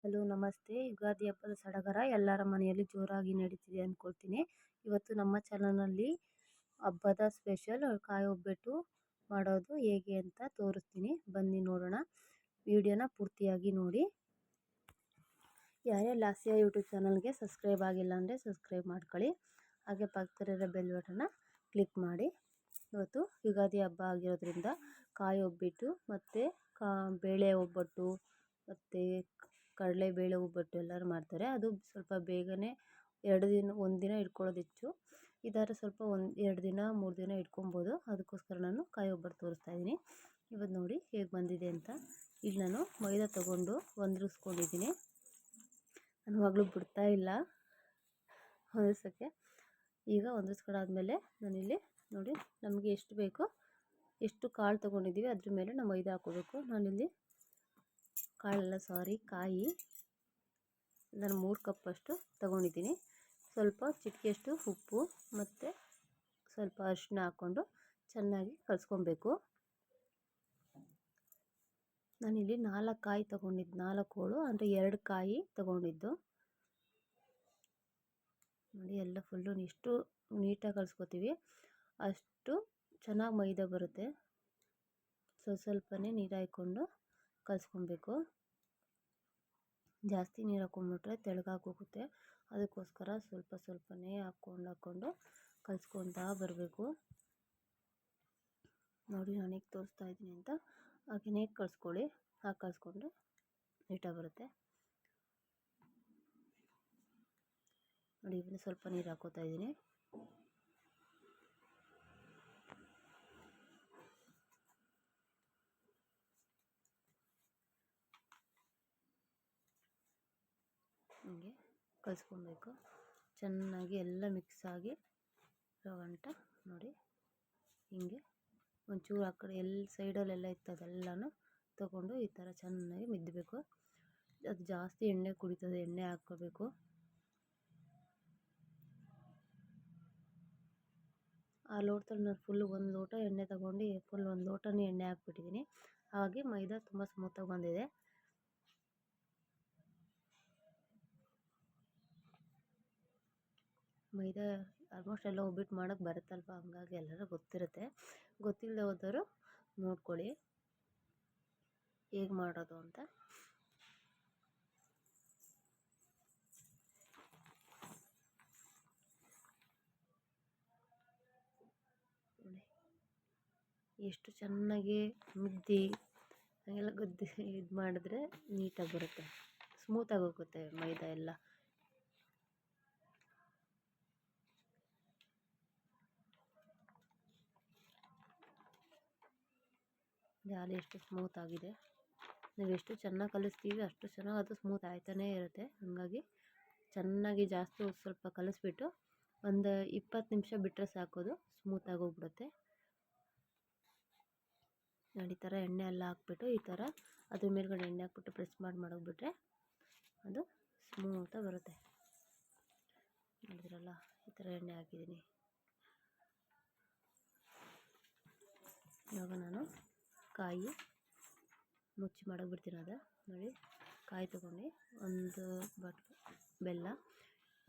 Hello ನಮಸ್ತೆ. ಯುಗಾದಿ ಹಬ್ಬದ ಸಡಗರ ಎಲ್ಲರ ಮನೆಯಲ್ಲಿ ಜೋರಾಗಿ ನಡೀತಿದೆ ಅಂದ್ಕೊಳ್ತೀನಿ. ಇವತ್ತು ನಮ್ಮ ಚಾನಲ್ನಲ್ಲಿ ಹಬ್ಬದ ಸ್ಪೆಷಲ್ ಕಾಯಿ ಒಬ್ಬಟ್ಟು ಮಾಡೋದು ಹೇಗೆ ಅಂತ ತೋರಿಸ್ತೀನಿ. ಬನ್ನಿ ನೋಡೋಣ. ವಿಡಿಯೋನ ಪೂರ್ತಿಯಾಗಿ ನೋಡಿ. ಯಾರೇ ಲಾಸ್ಯ ಯೂಟ್ಯೂಬ್ ಚಾನಲ್ಗೆ ಸಬ್ಸ್ಕ್ರೈಬ್ ಆಗಿಲ್ಲ ಅಂದರೆ ಸಬ್ಸ್ಕ್ರೈಬ್ ಮಾಡ್ಕೊಳ್ಳಿ. ಹಾಗೆ ಪಕ್ಕದಲ್ಲಿರೋ ಬೆಲ್ ಬಟನ್ನ ಕ್ಲಿಕ್ ಮಾಡಿ. ಇವತ್ತು ಯುಗಾದಿ ಹಬ್ಬ ಆಗಿರೋದ್ರಿಂದ ಕಾಯಿ ಒಬ್ಬಟ್ಟು ಮತ್ತು ಬೇಳೆ ಒಬ್ಬಟ್ಟು ಮತ್ತು ಕಡಲೆಬೇಳೆ ಒಬ್ಬಟ್ಟು ಎಲ್ಲರೂ ಮಾಡ್ತಾರೆ. ಅದು ಸ್ವಲ್ಪ ಬೇಗನೆ 2 ದಿನ 1 ದಿನ ಇಟ್ಕೊಳ್ಳೋದು ಹೆಚ್ಚು. ಇದಾದ್ರೆ ಸ್ವಲ್ಪ 2 ದಿನ 3 ದಿನ ಇಟ್ಕೊಬೋದು. ಅದಕ್ಕೋಸ್ಕರ ನಾನು ಕಾಯಿ ಒಬ್ಬಟ್ಟು ತೋರಿಸ್ತಾ ಇದ್ದೀನಿ. ಇವತ್ತು ನೋಡಿ ಹೇಗೆ ಬಂದಿದೆ ಅಂತ. ಈಗ ನಾನು ಮೈದಾ ತೊಗೊಂಡು ಹೊಂದಿಸ್ಕೊಂಡಿದ್ದೀನಿ. ನನ್ನ ಮಗಳು ಬಿಡ್ತಾ ಇಲ್ಲ ಹೊಂದಿಸೋಕ್ಕೆ. ಈಗ ಹೊಂದಿಸ್ಕೊಂಡಾದ್ಮೇಲೆ ನಾನಿಲ್ಲಿ ನೋಡಿ ನಮಗೆ ಎಷ್ಟು ಬೇಕೋ ಎಷ್ಟು ಕಾಳು ತೊಗೊಂಡಿದ್ದೀವಿ ಅದ್ರ ಮೇಲೆ ನಾವು ಮೈದಾ ಹಾಕ್ಕೋಬೇಕು. ನಾನಿಲ್ಲಿ ಕಾಯಿ ನಾನು 3 ಕಪ್ಪಷ್ಟು ತೊಗೊಂಡಿದ್ದೀನಿ. ಸ್ವಲ್ಪ ಚಿಟಿಕೆಯಷ್ಟು ಉಪ್ಪು ಮತ್ತು ಸ್ವಲ್ಪ ಅರಿಶಿನ ಹಾಕ್ಕೊಂಡು ಚೆನ್ನಾಗಿ ಕಲಿಸ್ಕೊಬೇಕು. ನಾನಿಲ್ಲಿ 4 ಕಾಯಿ ತೊಗೊಂಡಿದ್ದು, 4 ಹೋಳು ಅಂದರೆ 2 ಕಾಯಿ ತೊಗೊಂಡಿದ್ದು. ನೋಡಿ ಎಲ್ಲ ಫುಲ್ಲು ಎಷ್ಟು ನೀಟಾಗಿ ಕಲಿಸ್ಕೊತೀವಿ ಅಷ್ಟು ಚೆನ್ನಾಗಿ ಮೈದಾ ಬರುತ್ತೆ. ಸ್ವಲ್ಪನೇ ನೀರು ಹಾಕ್ಕೊಂಡು ಕಲಿಸ್ಕೊಬೇಕು. ಜಾಸ್ತಿ ನೀರು ಹಾಕ್ಕೊಂಡ್ಬಿಟ್ರೆ ತೆಳ್ಳಗಾಗೋಗುತ್ತೆ. ಅದಕ್ಕೋಸ್ಕರ ಸ್ವಲ್ಪನೇ ಹಾಕ್ಕೊಂಡು ಕಲಿಸ್ಕೊತಾ ಬರಬೇಕು. ನೋಡಿ ನಾನು ಹೇಗೆ ತೋರಿಸ್ತಾ ಇದ್ದೀನಿ ಅಂತ ಹಾಗೆಯೇ ಕಲಿಸ್ಕೊಳ್ಳಿ. ಹಾಗೆ ಕಲಿಸ್ಕೊಂಡ್ರೆ ನೀಟಾಗಿ ಬರುತ್ತೆ. ನೋಡಿ ಇವನ್ನ ಸ್ವಲ್ಪ ನೀರು ಹಾಕ್ಕೋತಾ ಇದ್ದೀನಿ. ಹಿಂಗೆ ಕಲಿಸ್ಕೊಬೇಕು. ಚೆನ್ನಾಗಿ ಎಲ್ಲ ಮಿಕ್ಸ್ ಆಗಿ ಗಂಟ ನೋಡಿ ಹಿಂಗೆ ಒಂಚೂರು ಆ ಕಡೆ ಎಲ್ಲಿ ಸೈಡಲ್ಲೆಲ್ಲ ಇತ್ತು ಅದೆಲ್ಲನೂ ತೊಗೊಂಡು ಈ ಥರ ಚೆನ್ನಾಗಿ ಮಿದ್ದಬೇಕು. ಅದು ಜಾಸ್ತಿ ಎಣ್ಣೆ ಕುಡಿತದೆ, ಎಣ್ಣೆ ಹಾಕ್ಕೋಬೇಕು. ಆ ಲೋಟದಲ್ಲಿ ನಾನು ಫುಲ್ಲು 1 ಲೋಟ ಎಣ್ಣೆ ತೊಗೊಂಡು ಫುಲ್ 1 ಲೋಟನೇ ಎಣ್ಣೆ ಹಾಕ್ಬಿಟ್ಟಿದ್ದೀನಿ. ಹಾಗೆ ಮೈದಾ ತುಂಬ ಸ್ಮೂತಾಗಿ ಬಂದಿದೆ. ಮೈದಾ ಆಲ್ಮೋಸ್ಟ್ ಎಲ್ಲ ಒಬ್ಬಟ್ಟು ಮಾಡೋಕ್ಕೆ ಬರುತ್ತಲ್ವ, ಹಂಗಾಗಿ ಎಲ್ಲರೂ ಗೊತ್ತಿರುತ್ತೆ. ಗೊತ್ತಿಲ್ಲದೆ ಹೋದವರು ನೋಡ್ಕೊಳ್ಳಿ ಹೇಗೆ ಮಾಡೋದು ಅಂತ. ನೋಡಿ ಎಷ್ಟು ಚೆನ್ನಾಗಿ ಮುದ್ದೆ ಹಾಗೆಲ್ಲ ಇದು ಮಾಡಿದ್ರೆ ನೀಟಾಗಿ ಬರುತ್ತೆ, ಸ್ಮೂತಾಗಿ ಹೋಗುತ್ತೆ ಮೈದಾ ಎಲ್ಲ. ಜಾಲಿ ಎಷ್ಟು ಸ್ಮೂತ್ ಆಗಿದೆ. ನಾವು ಎಷ್ಟು ಚೆನ್ನಾಗಿ ಕಲಿಸ್ತೀವಿ ಅಷ್ಟು ಚೆನ್ನಾಗಿ ಅದು ಸ್ಮೂತ್ ಆಯ್ತಾನೇ ಇರುತ್ತೆ. ಹಾಗಾಗಿ ಚೆನ್ನಾಗಿ ಜಾಸ್ತಿ ಸ್ವಲ್ಪ ಕಲಿಸ್ಬಿಟ್ಟು ಒಂದು 20 ನಿಮಿಷ ಬಿಟ್ಟರೆ ಸಾಕೋದು, ಸ್ಮೂತಾಗಿ ಹೋಗ್ಬಿಡುತ್ತೆ. ನೋಡಿ ಈ ಥರ ಎಣ್ಣೆ ಎಲ್ಲ ಹಾಕ್ಬಿಟ್ಟು ಈ ಥರ ಅದ್ರ ಮೇಲ್ಗಡೆ ಎಣ್ಣೆ ಹಾಕ್ಬಿಟ್ಟು ಪ್ರೆಸ್ ಮಾಡೋಗ್ಬಿಟ್ರೆ ಅದು ಸ್ಮೂತಾಗಿ ಬರುತ್ತೆ. ನೋಡಿದ್ರಲ್ಲ ಈ ಥರ ಎಣ್ಣೆ ಹಾಕಿದ್ದೀನಿ. ಇವಾಗ ನಾನು ಕಾಯಿ ಮುಚ್ಚಿ ಮಾಡೋಗ್ಬಿಡ್ತೀನಿ. ಅದು ನೋಡಿ ಕಾಯಿ ತೊಗೊಂಡು 1 ಬಟ್ಲು ಬೆಲ್ಲ,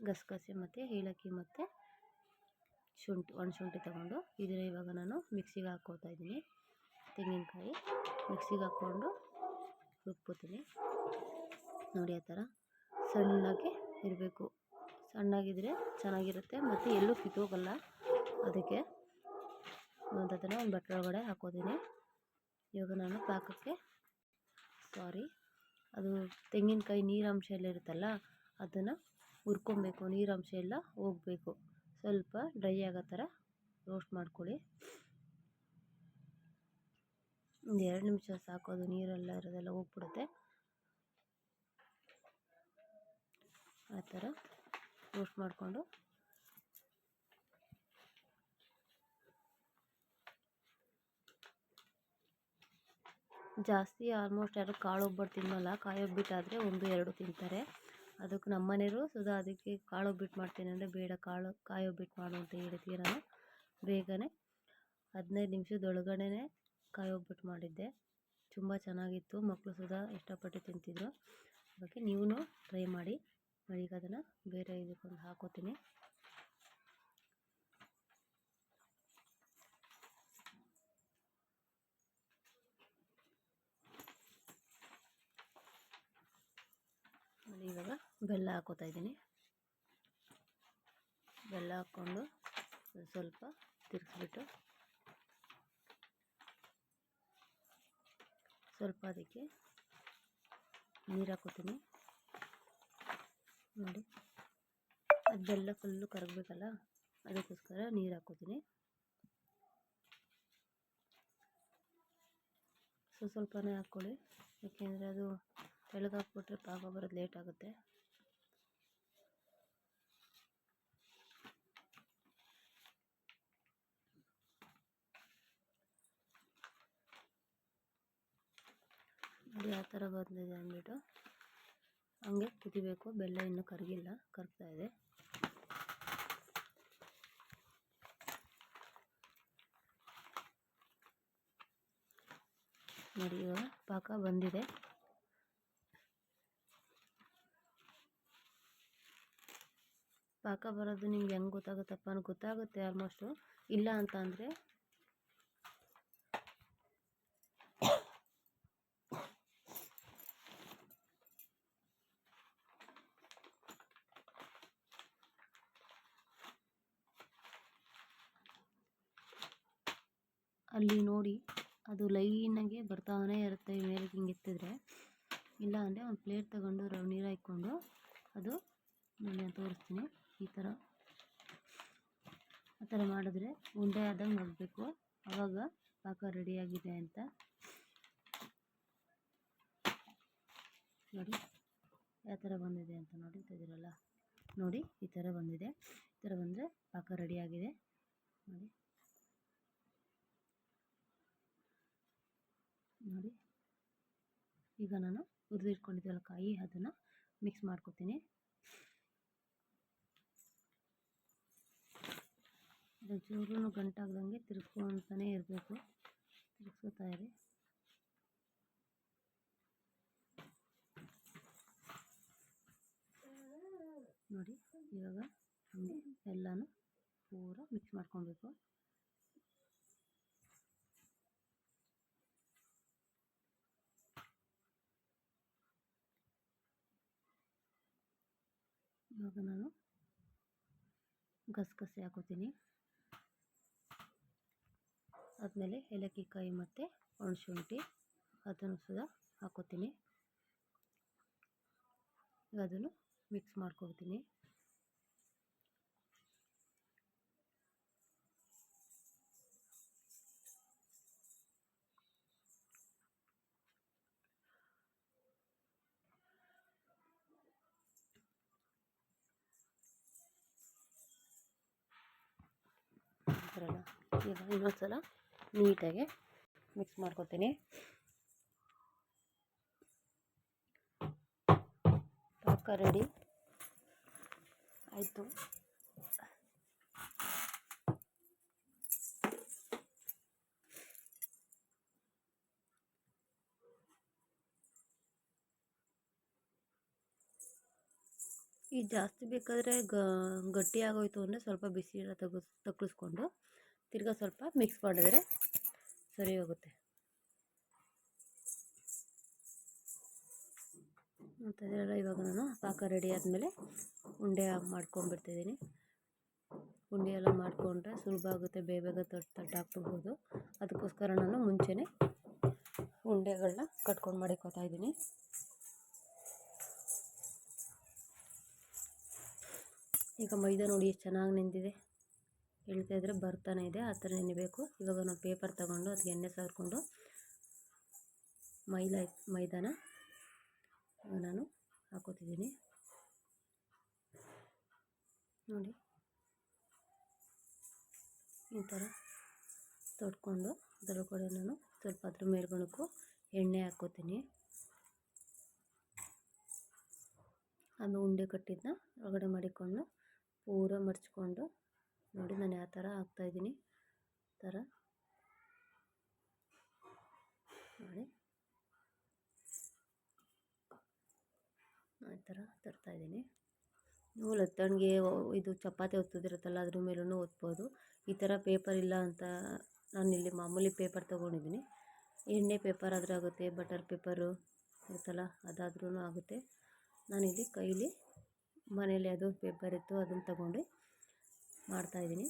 ಗಸಗಸೆ ಮತ್ತು ಏಲಕ್ಕಿ ಮತ್ತು ಶುಂಠಿ ತೊಗೊಂಡು ಇದನ್ನ ಇವಾಗ ನಾನು ಮಿಕ್ಸಿಗೆ ಹಾಕ್ಕೊತಾ ಇದ್ದೀನಿ. ತೆಂಗಿನಕಾಯಿ ಮಿಕ್ಸಿಗೆ ಹಾಕ್ಕೊಂಡು ರುಬ್ಕೋತೀನಿ. ನೋಡಿ ಆ ಥರ ಸಣ್ಣಗೆ ಇರಬೇಕು. ಸಣ್ಣಗಿದ್ರೆ ಚೆನ್ನಾಗಿರುತ್ತೆ ಮತ್ತು ಎಲ್ಲೂ ಕಿತ್ತೋಗಲ್ಲ. ಅದಕ್ಕೆ ಅದನ್ನು ಒಂದು ಬಟ್ಟೆ ಒಳಗಡೆ ಹಾಕೋತೀನಿ. ಇವಾಗ ನಾನು ಪಾಕಕ್ಕೆ ಅದು ತೆಂಗಿನಕಾಯಿ ನೀರಂಶ ಎಲ್ಲ ಇರುತ್ತಲ್ಲ ಅದನ್ನು ಹುರ್ಕೊಬೇಕು. ನೀರಂಶ ಎಲ್ಲ ಹೋಗಬೇಕು. ಸ್ವಲ್ಪ ಡ್ರೈ ಆಗೋ ಥರ ರೋಸ್ಟ್ ಮಾಡ್ಕೊಳ್ಳಿ. ಒಂದು 2 ನಿಮಿಷ ಸಾಕು, ಅದು ನೀರೆಲ್ಲ ಇರೋದೆಲ್ಲ ಹೋಗ್ಬಿಡುತ್ತೆ. ಆ ಥರ ರೋಸ್ಟ್ ಮಾಡಿಕೊಂಡು ಜಾಸ್ತಿ ಆಲ್ಮೋಸ್ಟ್ ಯಾರು ಕಾಳು ಒಬ್ಬಟ್ಟು ತಿನ್ನೋಲ್ಲ. ಕಾಯಿ ಒಬ್ಬಟ್ಟಾದರೆ 1-2 ತಿಂತಾರೆ. ಅದಕ್ಕೆ ನಮ್ಮ ಮನೆಯವರು ಸುಧಾ ಅದಕ್ಕೆ ಕಾಳು ಒಬ್ಬಟ್ಟು ಮಾಡ್ತೀನಿ ಅಂದರೆ ಬೇಡ ಕಾಯಿ ಒಬ್ಬಟ್ಟು ಮಾಡು ಅಂತ ಹೇಳಿದ್ವಿ. ನಾನು ಬೇಗನೆ 15 ನಿಮಿಷದೊಳಗಡೆ ಕಾಯಿ ಒಬ್ಬಟ್ಟು ಮಾಡಿದ್ದೆ. ತುಂಬ ಚೆನ್ನಾಗಿತ್ತು. ಮಕ್ಕಳು ಸುಧಾ ಇಷ್ಟಪಟ್ಟು ತಿಂತಿದ್ರು. ಬಗ್ಗೆ ನೀವು ಟ್ರೈ ಮಾಡಿ. ಈಗ ಅದನ್ನು ಬೇರೆ ಇದಕ್ಕೊಂದು ಹಾಕೋತೀನಿ. ಇವಾಗ ಬೆಲ್ಲ ಹಾಕೋತಾ ಇದ್ದೀನಿ. ಬೆಲ್ಲ ಹಾಕ್ಕೊಂಡು ಸ್ವಲ್ಪ ತಿರುಗಿಸ್ಬಿಟ್ಟು ಸ್ವಲ್ಪ ಅದಕ್ಕೆ ನೀರು ಹಾಕೋತೀನಿ. ನೋಡಿ, ಅದು ಬೆಲ್ಲ ಫುಲ್ಲು ಕರಗಬೇಕಲ್ಲ, ಅದಕ್ಕೋಸ್ಕರ ನೀರು ಹಾಕೋತೀನಿ. ಸ್ವಲ್ಪನೇ ಹಾಕ್ಕೊಳ್ಳಿ, ಯಾಕೆಂದರೆ ಅದು ತೆಳ್ಳಗೆ ಹಾಕ್ಬಿಟ್ರೆ ಪಾಕ ಬರೋದು ಲೇಟ್ ಆಗುತ್ತೆ. ನೋಡಿ ಆ ಥರ ಬಂದಿದೆ ಅಂದ್ಬಿಟ್ಟು ಹಂಗೆ ಕುದಿಬೇಕು. ಬೆಲ್ಲ ಇನ್ನೂ ಕರಗಿಲ್ಲ, ಕರಗ್ತಾ ಇದೆ. ನೋಡಿ ಇವಾಗ ಪಾಕ ಬಂದಿದೆ. ಪಾಕ ಬರೋದು ನಿಮ್ಗೆ ಹೆಂಗೆ ಗೊತ್ತಾಗುತ್ತಪ್ಪ? ಗೊತ್ತಾಗುತ್ತೆ ಆಲ್ಮೋಸ್ಟು. ಇಲ್ಲ ಅಂತ ಅಂದರೆ ಅಲ್ಲಿ ನೋಡಿ, ಅದು ಲೈನಾಗೆ ಬರ್ತಾನೇ ಇರುತ್ತೆ ಮೇಲೆ ಹಿಂಗೆ ಎತ್ತಿದ್ರೆ. ಇಲ್ಲ ಅಂದರೆ ಒಂದು ಪ್ಲೇಟ್ ತಗೊಂಡು ನೀರು ಹಾಕ್ಕೊಂಡು ಅದು ನಾನು ತೋರಿಸ್ತೀನಿ. ಆ ಥರ ಮಾಡಿದ್ರೆ ಉಂಡೆ ಆದಂಗೆ ಆಗಬೇಕು. ಆವಾಗ ಪಾಕ ರೆಡಿಯಾಗಿದೆ ಅಂತ. ನೋಡಿ ಯಾವ ಥರ ಬಂದಿದೆ ಅಂತ ನೋಡಿದ್ದೀರಲ್ಲ. ನೋಡಿ ಈ ಥರ ಬಂದಿದೆ. ಈ ಥರ ಬಂದರೆ ಪಾಕ ರೆಡಿಯಾಗಿದೆ. ನೋಡಿ ಈಗ ನಾನು ಹುರಿದಿಟ್ಕೊಂಡಿದ್ದೆಲ್ಲ ಕಾಯಿ ಅದನ್ನು ಮಿಕ್ಸ್ ಮಾಡ್ಕೊತೀನಿ. ಚೂರು ಗಂಟಾಗ್ದಂಗೆ ತಿರ್ಸ್ಕೊತಾನೆ ಇರಬೇಕು. ತಿರ್ಸ್ಕೊತಾ ಇರಿ. ನೋಡಿ ಇವಾಗ ಹಂಗೆ ಎಲ್ಲನೂ ಪೂರ ಮಿಕ್ಸ್ ಮಾಡ್ಕೊಬೇಕು. ಇವಾಗ ನಾನು ಗಸಗಸೆ ಹಾಕೋತೀನಿ. ಆದಮೇಲೆ ಏಲಕ್ಕಿ ಕಾಯಿ ಮತ್ತು ಒಣಶುಂಠಿ ಅದನ್ನು ಸಹ ಹಾಕೋತೀನಿ. ಅದನ್ನು ಮಿಕ್ಸ್ ಮಾಡ್ಕೊಳ್ತೀನಿ. ಈಗ ಇನ್ನೊಂದ್ಸಲ ನೀಟಾಗಿ ಮಿಕ್ಸ್ ಮಾಡ್ಕೊತೀನಿ. ಪಾಕ ರೆಡಿ ಆಯಿತು. ಈ ಜಾಸ್ತಿ ಬೇಕಾದರೆ ಗಟ್ಟಿ ಆಗೋಯ್ತು ಅಂದರೆ ಸ್ವಲ್ಪ ಬಿಸಿ ಎಲ್ಲ ತಗ್ಗಿಸ್ಕೊಂಡು ತಿರ್ಗಾ ಸ್ವಲ್ಪ ಮಿಕ್ಸ್ ಮಾಡಿದ್ರೆ ಸರಿ ಹೋಗುತ್ತೆ. ಮತ್ತು ಇವಾಗ ನಾನು ಪಾಕ ರೆಡಿ ಆದಮೇಲೆ ಉಂಡೆ ಮಾಡ್ಕೊಂಡ್ಬಿಡ್ತಿದ್ದೀನಿ. ಉಂಡೆ ಎಲ್ಲ ಮಾಡಿಕೊಂಡ್ರೆ ಸುಲಭ ಆಗುತ್ತೆ, ಬೇಗ ತಟ್ಟಾಕ್ಬಿಡ್ಬೋದು. ಅದಕ್ಕೋಸ್ಕರ ನಾನು ಮುಂಚೆನೇ ಉಂಡೆಗಳನ್ನ ಕಟ್ಕೊಂಡು ಮಾಡಿಕೊತಾ ಇದ್ದೀನಿ. ಈಗ ಮೈದಾ ನೋಡಿ ಎಷ್ಟು ಚೆನ್ನಾಗಿ ನೆಂದಿದೆ. ಹೇಳ್ತಾ ಇದ್ರೆ ಬರ್ತಾನೆ ಇದೆ, ಆ ಥರ ನೆನೆಬೇಕು. ಇವಾಗ ನಾನು ಪೇಪರ್ ತಗೊಂಡು ಅದಕ್ಕೆ ಎಣ್ಣೆ ಸಾರಿಕೊಂಡು ಮೈದಾನ ನಾನು ಹಾಕೋತಿದ್ದೀನಿ. ನೋಡಿ ಈ ಥರ ತೊಟ್ಕೊಂಡು ಅದರೊಳಗಡೆ ನಾನು ಸ್ವಲ್ಪ ಅದ್ರ ಮೇಲ್ಗಣಕ್ಕೂ ಎಣ್ಣೆ ಹಾಕ್ಕೋತೀನಿ. ಆಮೇಲೆ ಉಂಡೆ ಕಟ್ಟಿದ್ದನ್ನ ಒಳಗಡೆ ಮಾಡಿಕೊಂಡು ಪೂರ ಮಡ್ಚ್ಕೊಂಡು ನೋಡಿ ನಾನು ಯಾವ ಥರ ಹಾಕ್ತಾಯಿದ್ದೀನಿ. ಥರ ನೋಡಿ ಥರ ತರ್ತಾಯಿದ್ದೀನಿ. ನೀವು ಲತ್ತಣಿಗೆ ಇದು ಚಪಾತಿ ಒತ್ತೋದಿರುತ್ತಲ್ಲ ಅದ್ರ ಮೇಲೂ ಒತ್ಬೋದು. ಈ ಥರ ಪೇಪರ್ ಇಲ್ಲ ಅಂತ ನಾನಿಲ್ಲಿ ಮಾಮೂಲಿ ಪೇಪರ್ ತೊಗೊಂಡಿದ್ದೀನಿ. ಎಣ್ಣೆ ಪೇಪರ್ ಆದರೂ ಆಗುತ್ತೆ, ಬಟರ್ ಪೇಪರು ಇರುತ್ತಲ್ಲ ಅದಾದ್ರೂ ಆಗುತ್ತೆ. ನಾನಿಲ್ಲಿ ಕೈಲಿ ಮನೇಲಿ ಅದು ಪೇಪರ್ ಇತ್ತು ಅದನ್ನು ತಗೊಂಡು ಮಾಡ್ತಾಯಿದ್ದೀನಿ.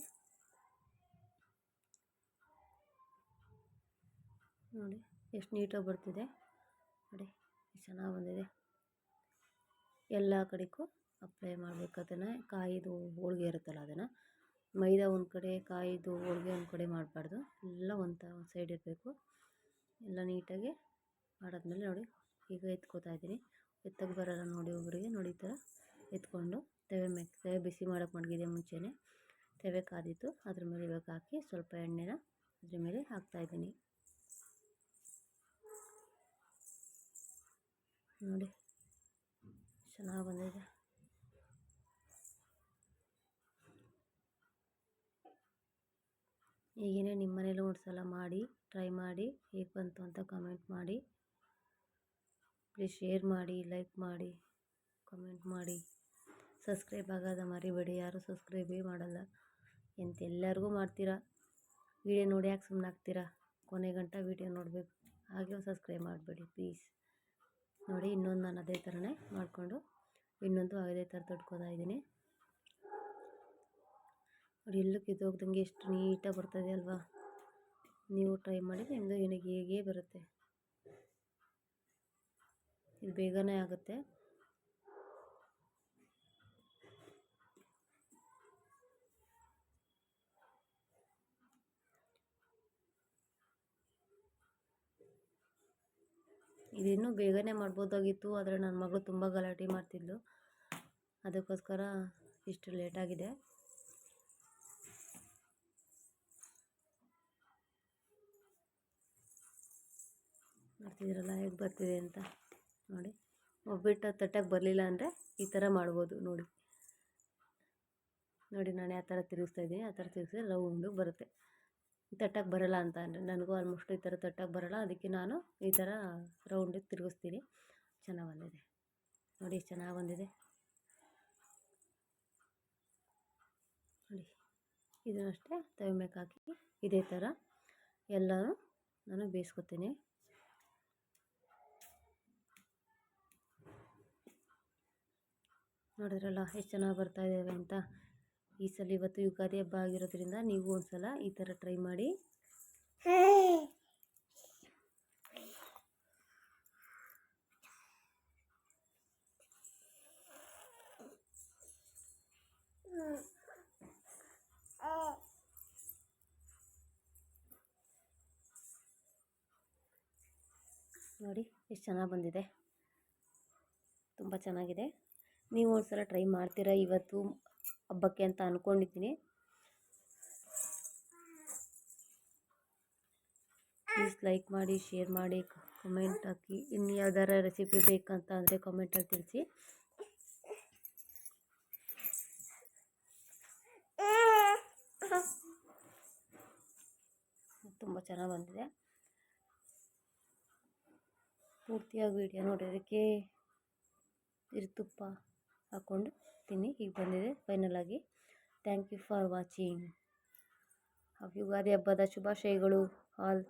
ನೋಡಿ ಎಷ್ಟು ನೀಟಾಗಿ ಬರ್ತಿದೆ, ನೋಡಿ ಎಷ್ಟು ಚೆನ್ನಾಗಿ ಬಂದಿದೆ. ಎಲ್ಲ ಕಡೆಗೂ ಅಪ್ಲೈ ಮಾಡಬೇಕು. ಅದನ್ನು ಕಾಯಿದು ಹೋಳಿಗೆ ಇರುತ್ತಲ್ಲ ಅದನ್ನು ಮೈದಾ ಒಂದು ಕಡೆ, ಕಾಯಿದು ಹೋಳಿಗೆ ಒಂದು ಕಡೆ ಮಾಡಬಾರ್ದು. ಎಲ್ಲ ಒಂದು ಸೈಡ್ ಇರಬೇಕು. ಎಲ್ಲ ನೀಟಾಗಿ ಮಾಡಾದ್ಮೇಲೆ ನೋಡಿ ಈಗ ಎತ್ಕೋತಾಯಿದ್ದೀನಿ. ಎತ್ತಕ್ಕೆ ಬರೋಲ್ಲ ನೋಡಿ ಒಬ್ಬರಿಗೆ. ನೋಡಿ ಈ ಥರ ಎತ್ಕೊಂಡು ತವೆ ಬಿಸಿ ಮಾಡೋಕ್ಕೆ ಮಡಗಿದೆ ಮುಂಚೆನೇ. ತವೆ ಕಾದಿತ್ತು, ಅದ್ರ ಮೇಲೆ ಇವಾಗ ಹಾಕಿ ಸ್ವಲ್ಪ ಎಣ್ಣೆನ ಅದ್ರ ಮೇಲೆ ಹಾಕ್ತಾಯಿದ್ದೀನಿ. ನೋಡಿ ಚೆನ್ನಾಗಿ ಬಂದಿದೆ. ಹೀಗೇ ನಿಮ್ಮ ಮನೇಲೂ ಒಂದು ಸಲ ಮಾಡಿ ಟ್ರೈ ಮಾಡಿ, ಹೇಗೆ ಬಂತು ಅಂತ ಕಮೆಂಟ್ ಮಾಡಿ. ಪ್ಲೀಸ್ ಶೇರ್ ಮಾಡಿ, ಲೈಕ್ ಮಾಡಿ, ಕಮೆಂಟ್ ಮಾಡಿ. ಸಬ್ಸ್ಕ್ರೈಬ್ ಆಗೋದು ಮರಿಬೇಡಿ. ಯಾರೂ ಸಬ್ಸ್ಕ್ರೈಬೇ ಮಾಡಲ್ಲ. ಎಲ್ಲರಿಗೂ ಮಾಡ್ತೀರಾ, ವೀಡಿಯೋ ನೋಡಿ ಯಾಕೆ ಸುಮ್ಮನೆ ಆಗ್ತೀರಾ? ಕೊನೆ ಗಂಟ ವೀಡಿಯೋ ನೋಡಬೇಕು. ಹಾಗೆ ಸಬ್ಸ್ಕ್ರೈಬ್ ಮಾಡಬೇಡಿ ಪ್ಲೀಸ್. ನೋಡಿ ಇನ್ನೊಂದು ನಾನು ಅದೇ ಥರನೇ ಮಾಡಿಕೊಂಡು ಇನ್ನೊಂದು ಅದೇ ಥರ ತೊಟ್ಕೋತಾ ಇದ್ದೀನಿ. ನೋಡಿ ಎಲ್ಲೂ ಕಿತ್ತೋಗ್ದಂಗೆ ಎಷ್ಟು ನೀಟಾಗಿ ಬರ್ತದೆ ಅಲ್ವಾ? ನೀವು ಟ್ರೈ ಮಾಡಿ, ನಿಮ್ಮದು ಏನಿಗೆ ಹೇಗೆ ಬರುತ್ತೆ. ಇದು ಬೇಗನೆ ಆಗುತ್ತೆ. ಇದಿನ್ನೂ ಬೇಗನೆ ಮಾಡ್ಬೋದಾಗಿತ್ತು, ಆದರೆ ನನ್ನ ಮಗಳು ತುಂಬ ಗಲಾಟೆ ಮಾಡ್ತಿದ್ಲು, ಅದಕ್ಕೋಸ್ಕರ ಇಷ್ಟು ಲೇಟಾಗಿದೆ. ನೋಡ್ತಿದ್ದೀರಲ್ಲ ಹೇಗೆ ಬರ್ತಿದೆ ಅಂತ. ನೋಡಿ ಒಬ್ಬಿಟ್ಟು ತಟ್ಟಕ್ಕೆ ಬರಲಿಲ್ಲ ಅಂದರೆ ಈ ಥರ ಮಾಡ್ಬೋದು. ನೋಡಿ ನೋಡಿ ನಾನು ಯಾವ ಥರ ತಿರುಗಿಸ್ತಾಯಿದ್ದೀನಿ, ಆ ಥರ ತಿರುಗಿಸಿದ್ರೆ ರೌಂಡು ಬರುತ್ತೆ. ತಟ್ಟಕ್ಕೆ ಬರೋಲ್ಲ ಅಂತ ಅಂದರೆ ನನಗೂ ಆಲ್ಮೋಸ್ಟ್ ಈ ಥರ ತಟ್ಟಕ್ಕೆ ಬರೋಲ್ಲ, ಅದಕ್ಕೆ ನಾನು ಈ ಥರ ರೌಂಡಿಗೆ ತಿರುಗಿಸ್ತೀನಿ. ಚೆನ್ನಾಗಿ ಬಂದಿದೆ ನೋಡಿ, ಎಷ್ಟು ಚೆನ್ನಾಗಿ ಬಂದಿದೆ ನೋಡಿ. ಇದನ್ನು ಅಷ್ಟೇ ತವೆ ಮೇಲೆ ಹಾಕಿ ಇದೇ ಥರ ಎಲ್ಲನೂ ನಾನು ಬೇಯಿಸ್ಕೊತೀನಿ. ನೋಡಿದ್ರಲ್ಲ ಎಷ್ಟು ಚೆನ್ನಾಗಿ ಬರ್ತಾಯಿದ್ದಾವೆ ಅಂತ. ಈ ಸಲ ಇವತ್ತು ಯುಗಾದಿ ಹಬ್ಬ ಆಗಿರೋದ್ರಿಂದ ನೀವು ಒಂದು ಸಲ ಈ ಥರ ಟ್ರೈ ಮಾಡಿ. ನೋಡಿ ಎಷ್ಟು ಚೆನ್ನಾಗಿ ಬಂದಿದೆ, ತುಂಬ ಚೆನ್ನಾಗಿದೆ. ನೀವು ಒಂದು ಸಲ ಟ್ರೈ ಮಾಡ್ತೀರಾ ಇವತ್ತು ಹಬ್ಬಕ್ಕೆ ಅಂತ ಅಂದ್ಕೊಂಡಿದ್ದೀನಿ. ಪ್ಲೀಸ್ ಲೈಕ್ ಮಾಡಿ, ಶೇರ್ ಮಾಡಿ, ಕಮೆಂಟ್ ಹಾಕಿ. ಇನ್ನು ಯಾವ್ದಾರ ರೆಸಿಪಿ ಬೇಕಂತ ಅಂದರೆ ಕಮೆಂಟಲ್ಲಿ ತಿಳಿಸಿ. ತುಂಬ ಚೆನ್ನಾಗಿ ಬಂದಿದೆ. ಪೂರ್ತಿಯಾಗಿ ವೀಡಿಯೋ ನೋಡೋದಕ್ಕೆ ತುಪ್ಪ ಹಾಕ್ಕೊಂಡು ತಿನ್ನಿ. ಈಗ ಬಂದಿದೆ ಫೈನಲ್ ಆಗಿ. Thank you for watching. Ugadi ಹಬ್ಬದ ಶುಭಾಶಯಗಳು ಆಲ್.